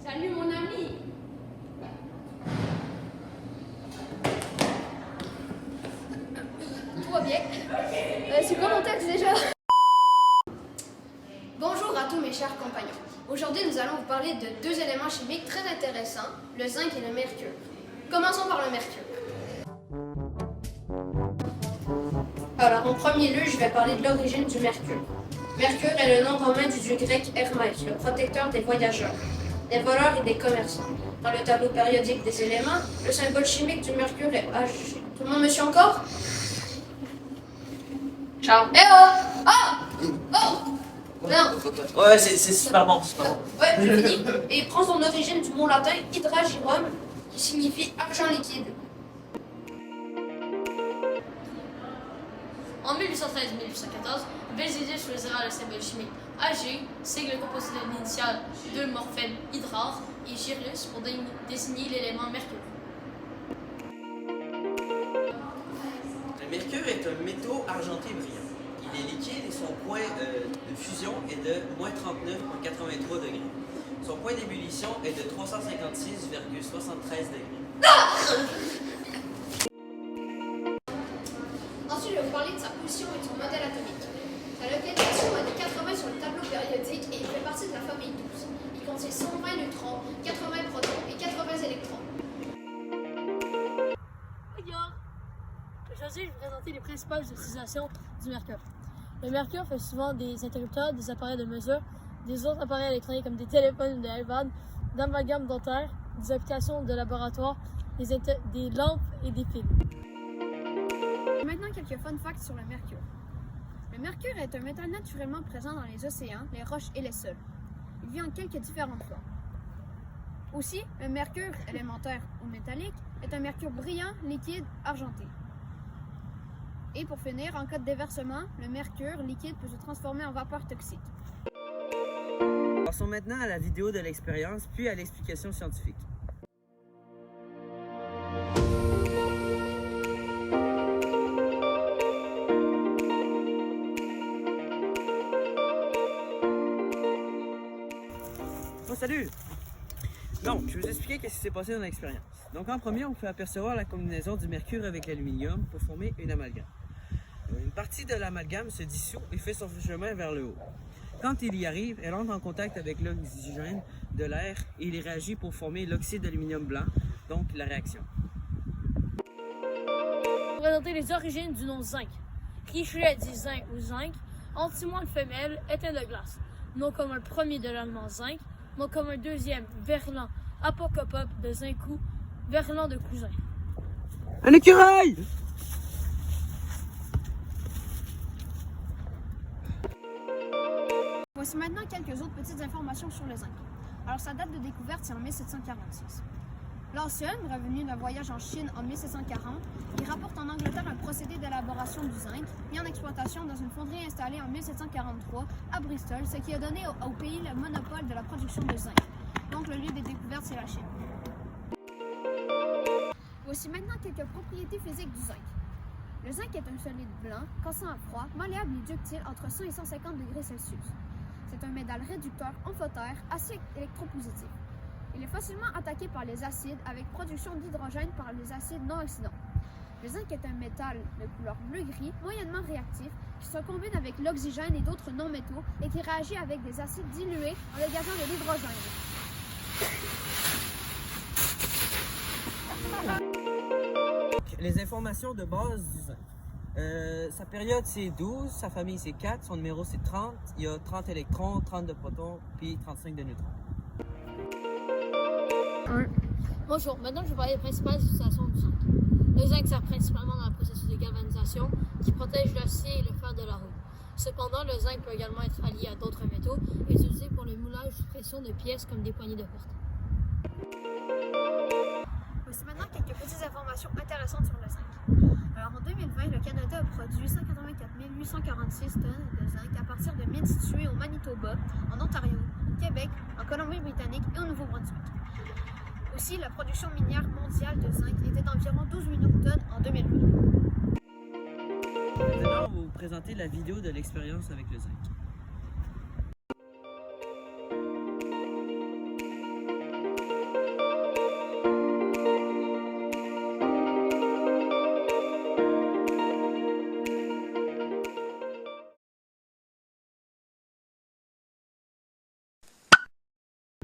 Salut mon ami. Tout va bien. C'est quoi mon texte déjà? Bonjour à tous mes chers compagnons. Aujourd'hui, nous allons vous parler de deux éléments chimiques très intéressants, le zinc et le mercure. Commençons par le mercure. Alors, en premier lieu, je vais parler de l'origine du mercure. Mercure est le nom commun du dieu grec Hermès, le protecteur des voyageurs, des voleurs et des commerçants. Dans le tableau périodique des éléments, le symbole chimique du mercure est Ag. Tout le monde me suit encore? Ciao. Eh oh! Oh! Oh! Non! Ouais, c'est super bon, super bon. Ouais, j'ai fini. Et il prend son origine du mot latin hydragirum, qui signifie argent liquide. En 1813-1814, Bézier choisira le symbole chimique Ag, sigle composé de l'initiale de morphème hydrar et Gyrus pour désigner l'élément mercure. Le mercure est un métaux argenté brillant. Il est liquide et son point de fusion est de moins 39,83 degrés. Son point d'ébullition est de 356,73 degrés. Ensuite, je vais vous parler de sa position et de son modèle atomique. Sa localisation est de 80 sur le tableau périodique et il fait partie de la famille 12. Il contient 120 neutrons, 80 protons et 80 électrons. Aujourd'hui, je vais vous présenter les principales utilisations du mercure. Le mercure fait souvent des interrupteurs, des appareils de mesure, des autres appareils électroniques comme des téléphones ou des iPads, d'amalgames dentaires, des applications de laboratoire, des lampes et des piles. Maintenant, quelques fun facts sur le mercure. Le mercure est un métal naturellement présent dans les océans, les roches et les sols. Il vit en quelques différentes formes. Aussi, le mercure élémentaire ou métallique est un mercure brillant, liquide, argenté. Et pour finir, en cas de déversement, le mercure liquide peut se transformer en vapeur toxique. Passons maintenant à la vidéo de l'expérience, puis à l'explication scientifique. Oh, salut! Donc, je vais vous expliquer ce qui s'est passé dans l'expérience. Donc, en premier, on peut apercevoir la combinaison du mercure avec l'aluminium pour former une amalgame. Une partie de l'amalgame se dissout et fait son chemin vers le haut. Quand il y arrive, elle entre en contact avec l'oxygène de l'air et il réagit pour former l'oxyde d'aluminium blanc, donc la réaction. Pour présenter les origines du nom zinc. Richelieu dit zinc ou zinc, antimoine femelle, éteint de glace. Nom commun premier de l'allemand zinc, nom commun deuxième verlan apocopop de zincou, verlan de cousin. Un écureuil! Voici maintenant quelques autres petites informations sur le zinc. Alors, sa date de découverte, c'est en 1746. Lanston, revenu d'un voyage en Chine en 1740, il rapporte en Angleterre un procédé d'élaboration du zinc mis en exploitation dans une fonderie installée en 1743 à Bristol, ce qui a donné au pays le monopole de la production de zinc. Donc, le lieu des découvertes, c'est la Chine. Voici maintenant quelques propriétés physiques du zinc. Le zinc est un solide blanc, cassant à froid, malléable et ductile entre 100 et 150 degrés Celsius. C'est un métal réducteur amphotère assez électropositif. Il est facilement attaqué par les acides avec production d'hydrogène par les acides non oxydants. Le zinc est un métal de couleur bleu-gris, moyennement réactif, qui se combine avec l'oxygène et d'autres non-métaux et qui réagit avec des acides dilués en dégagant de l'hydrogène. Les informations de base du zinc. Sa période c'est 12, sa famille c'est 4, son numéro c'est 30, il y a 30 électrons, 30 de protons, puis 35 de neutrons. Bonjour, maintenant je vais parler des principales utilisations du zinc. Le zinc sert principalement dans le processus de galvanisation qui protège l'acier et le fer de la roue. Cependant, le zinc peut également être allié à d'autres métaux et utilisé pour le moulage sous pression de pièces comme des poignées de porte. Voici maintenant quelques petites informations intéressantes sur le zinc. Alors en 2020, le Canada a produit 184 846 tonnes de zinc à partir de mines situées au Manitoba, en Ontario, au Québec, en Colombie-Britannique et au Nouveau-Brunswick. Aussi, la production minière mondiale de zinc était d'environ 12 millions de tonnes en 2020. Maintenant, on va vous présenter la vidéo de l'expérience avec le zinc.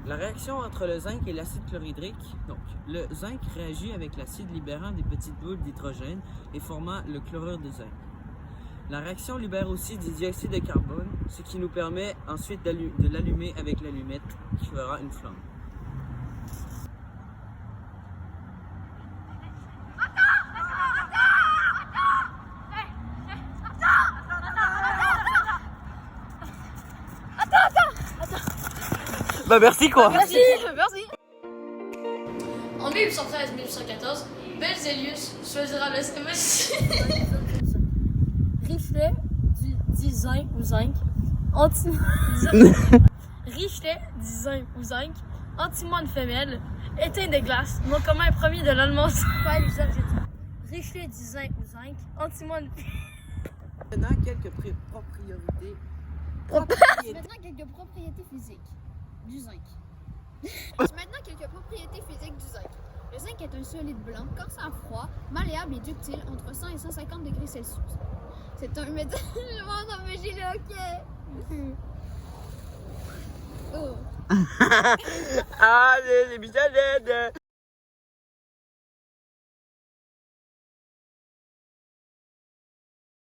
La réaction entre le zinc et l'acide chlorhydrique, donc le zinc réagit avec l'acide libérant des petites boules d'hydrogène et formant le chlorure de zinc. La réaction libère aussi du dioxyde de carbone, ce qui nous permet ensuite de l'allumer avec l'allumette qui fera une flamme. Bah merci quoi. Merci. En 1813-1814, Berzelius choisira le SMS. Richelieu dit zinc ou zinc. Richelieu dit zinc ou zinc. Antimoine femelle. Éteint des glaces. Nom commun premier de l'allemand. Pas l'usage. Richelieu dit zinc ou zinc. Antimoine. Maintenant quelques propriétés. Maintenant, quelques propriétés physiques du zinc. Maintenant, quelques propriétés physiques du zinc. Le zinc est un solide blanc, cassant à froid, malléable et ductile entre 100 et 150 degrés Celsius. C'est un métal. Je m'en mais j'ai le hockey. Oh. Ah, les épisodes.